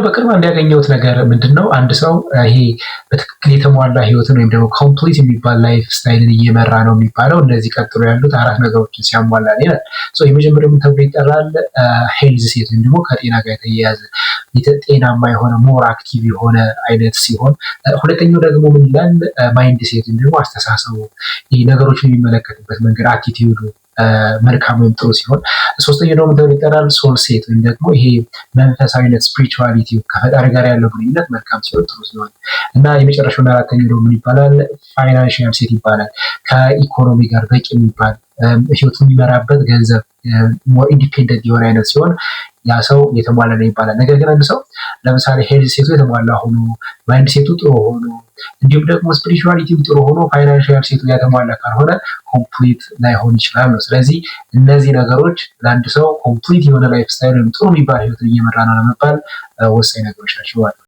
በቅርብ እንዲያገኘሁት ነገር ምንድነው አንድ ሰው ይሄ በትክክል የተሟላ ህይወትን ወይም ደግሞ ኮምፕሊት የሚባል ላይፍ ስታይልን እየመራ ነው የሚባለው እነዚህ ቀጥሎ ያሉት 4 ነገሮችን ሲያሟላ ይላል። የመጀመሪያው ምን ተብሎ ይጠራል? ሄልዝ ሴት ወይም ደግሞ ከጤና ጋር የተያያዘ ጤናማ የሆነ ሞር አክቲቭ የሆነ አይነት ሲሆን፣ ሁለተኛው ደግሞ ምን ይላል? ማይንድ ሴት ወይም ደግሞ አስተሳሰቡ ነገሮችን የሚመለከትበት መንገድ አቲቲዩዱ መልካም ወይም ጥሩ ሲሆን፣ ሶስተኛው ደግሞ ተብሎ ይጠራል ሶል ሴት ወይም ደግሞ ይሄ መንፈሳዊነት ስፒሪቹዋሊቲ ከፈጣሪ ጋር ያለው ግንኙነት መልካም ሲሆን ጥሩ ሲሆን እና የመጨረሻውና አራተኛው ደግሞ ምን ይባላል? ፋይናንሺያል ሴት ይባላል። ከኢኮኖሚ ጋር በቂ የሚባል ህይወት የሚመራበት ገንዘብ ኢንዲፔንደንት የሆነ አይነት ሲሆን ያ ሰው የተሟላ ነው ይባላል። ነገር ግን አንድ ሰው ለምሳሌ ሄልዝ ሴቱ የተሟላ ሆኖ ማይንድ ሴቱ ጥሩ ሆኖ እንዲሁም ደግሞ ስፒሪቹዋሊቲው ጥሩ ሆኖ ፋይናንሺያል ሴቱ ያተሟላ ካልሆነ ኮምፕሊት ላይሆን ይችላል ነው። ስለዚህ እነዚህ ነገሮች ለአንድ ሰው ኮምፕሊት የሆነ ላይፍ ስታይል ወይም ጥሩ የሚባል ህይወትን እየመራ ነው ለመባል ወሳኝ ነገሮች ናቸው ማለት ነው።